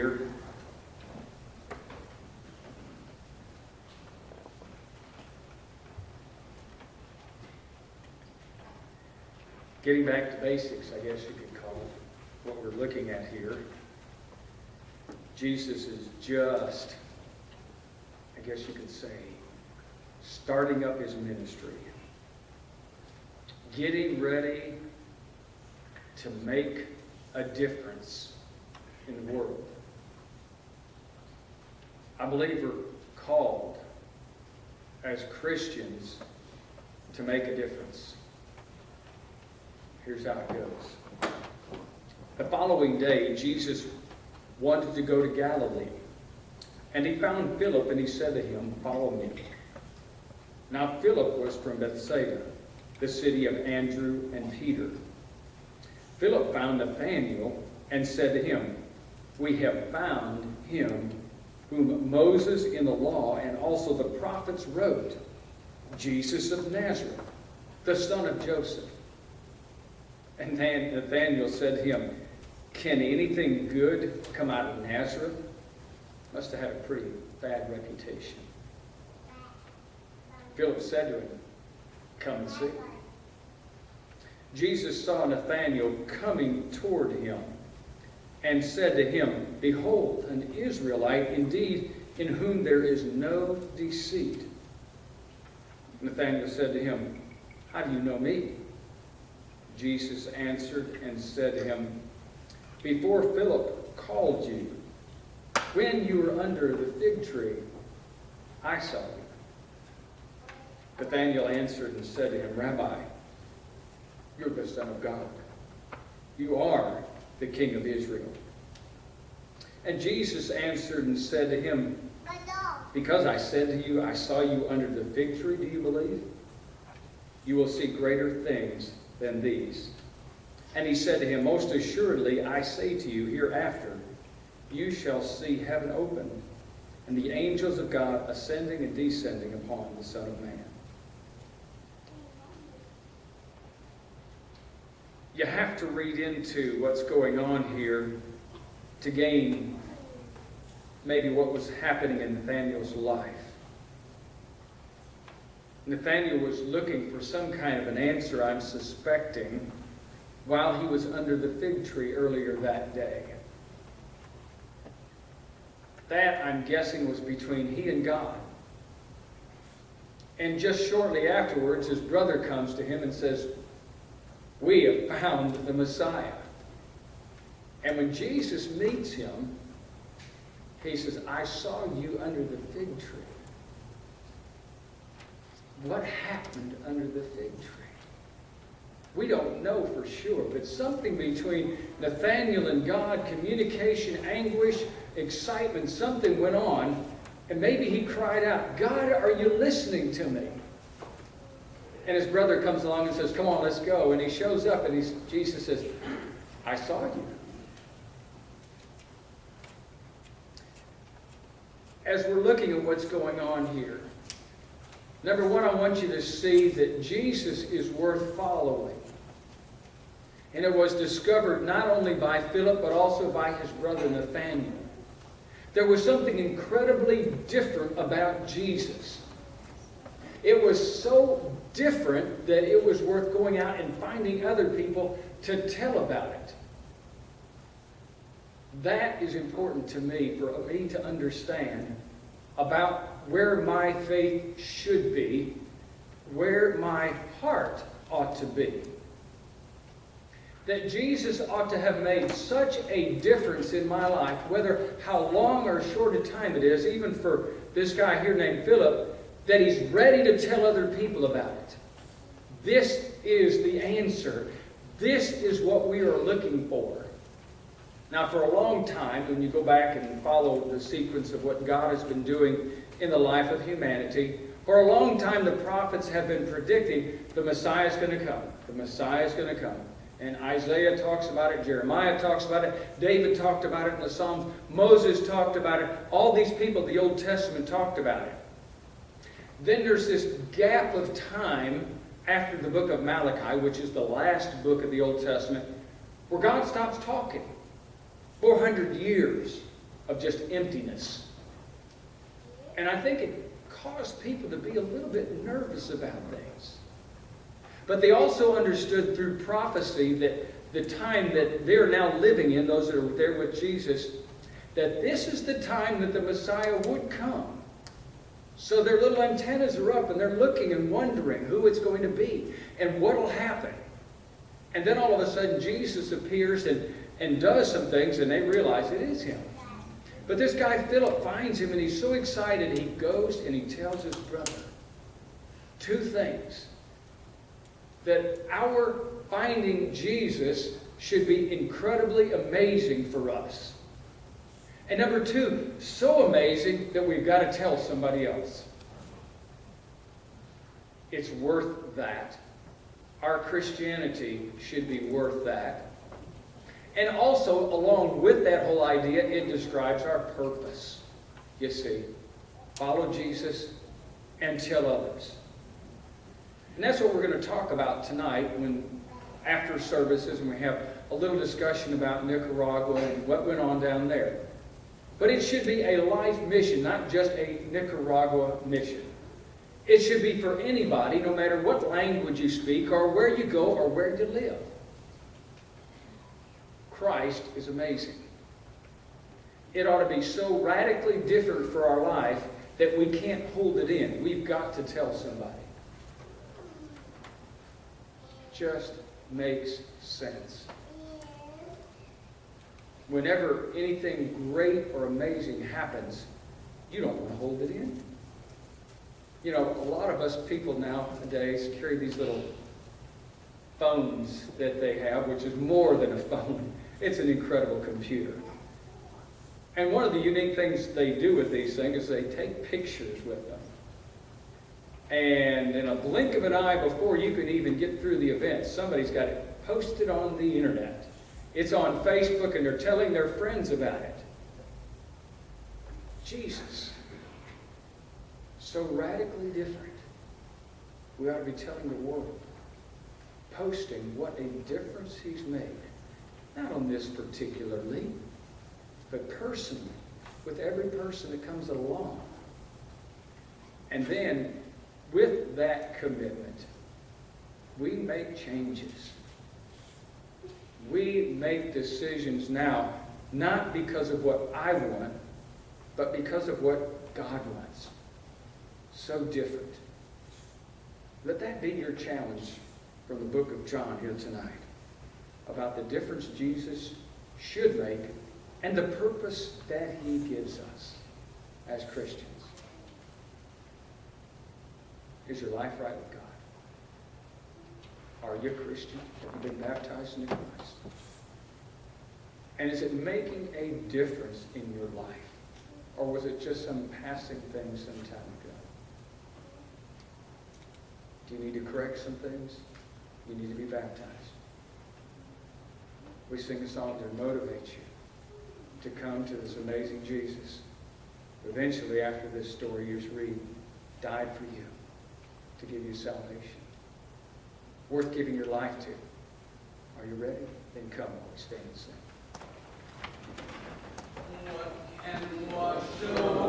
here. Getting back to basics, I guess you could call it, what we're looking at here. Jesus is just, I guess you could say, starting up his ministry. Getting ready to make a difference in the world. I believe we're called as Christians to make a difference. Here's how it goes. The following day, Jesus wanted to go to Galilee. And he found Philip, and he said to him, "Follow me." Now Philip was from Bethsaida, the city of Andrew and Peter. Philip found Nathanael and said to him, "We have found him whom Moses in the law and also the prophets wrote, Jesus of Nazareth, the son of Joseph." And Nathanael said to him, "Can anything good come out of Nazareth?" Must have had a pretty bad reputation. Philip said to him, "Come and see." Jesus saw Nathanael coming toward him and said to him, "Behold, an Israelite indeed, in whom there is no deceit." Nathanael said to him, "How do you know me?" Jesus answered and said to him, "Before Philip called you, when you were under the fig tree, I saw you." Nathanael answered and said to him, "Rabbi, you're the Son of God. You are the King of Israel." And Jesus answered and said to him, "Because I said to you, I saw you under the fig tree, do you believe? You will see greater things than these." And he said to him, "Most assuredly, I say to you, hereafter you shall see heaven open, and the angels of God ascending and descending upon the Son of Man." You have to read into what's going on here to gain maybe what was happening in Nathanael's life. Nathanael was looking for some kind of an answer, I'm suspecting, while he was under the fig tree earlier that day. That, I'm guessing, was between he and God. And just shortly afterwards, his brother comes to him and says, "We have found the Messiah." And when Jesus meets him, he says, "I saw you under the fig tree." What happened under the fig tree? We don't know for sure, but something between Nathanael and God, communication, anguish, excitement, something went on, and maybe he cried out, "God, are you listening to me?" And his brother comes along and says, "Come on, let's go." And he shows up, and Jesus says, "I saw you." As we're looking at what's going on here, number one, I want you to see that Jesus is worth following. And it was discovered not only by Philip, but also by his brother Nathanael. There was something incredibly different about Jesus. It was so different that it was worth going out and finding other people to tell about it. That is important to me, for me to understand about where my faith should be, where my heart ought to be. That Jesus ought to have made such a difference in my life, whether how long or short a time it is, even for this guy here named Philip, that he's ready to tell other people about it. This is the answer. This is what we are looking for. Now, for a long time, when you go back and follow the sequence of what God has been doing in the life of humanity, for a long time the prophets have been predicting the Messiah is going to come. The Messiah is going to come. And Isaiah talks about it, Jeremiah talks about it, David talked about it in the Psalms, Moses talked about it, all these people of the Old Testament talked about it. Then there's this gap of time after the book of Malachi, which is the last book of the Old Testament, where God stops talking. 400 years. of just emptiness. And I think it caused people to be a little bit nervous about things. But they also understood through prophecy that the time that they're now living in, those that are there with Jesus, that this is the time that the Messiah would come. So their little antennas are up and they're looking and wondering who it's going to be and what will happen. And then all of a sudden Jesus appears and does some things and they realize it is him. But this guy Philip finds him and he's so excited he goes and he tells his brother two things. That our finding Jesus should be incredibly amazing for us. And number two, so amazing that we've got to tell somebody else. It's worth that. Our Christianity should be worth that. And also, along with that whole idea, it describes our purpose. You see, follow Jesus and tell others. And that's what we're going to talk about tonight after services, and we have a little discussion about Nicaragua and what went on down there. But it should be a life mission, not just a Nicaragua mission. It should be for anybody, no matter what language you speak or where you go or where you live. Christ is amazing. It ought to be so radically different for our life that we can't hold it in. We've got to tell somebody. Just makes sense. Whenever anything great or amazing happens, you don't want to hold it in. You know, a lot of us people nowadays carry these little phones that they have, which is more than a phone. It's an incredible computer. And one of the unique things they do with these things is they take pictures with them. And in a blink of an eye, before you can even get through the event, somebody's got it posted on the internet. It's on Facebook, and they're telling their friends about it. Jesus. So radically different. We ought to be telling the world, posting what a difference he's made. Not on this particularly, but personally, with every person that comes along. And then, with that commitment, we make changes. We make decisions now, not because of what I want, but because of what God wants. So different. Let that be your challenge from the book of John here tonight, about the difference Jesus should make and the purpose that he gives us as Christians. Is your life right with God? Are you a Christian? Have you been baptized into Christ? And is it making a difference in your life? Or was it just some passing thing some time ago? Do you need to correct some things? You need to be baptized. We sing a song to motivate you to come to this amazing Jesus, who eventually, after this story you read, died for you to give you salvation. Worth giving your life to. Are you ready? Then come while we stand and sing. What can wash away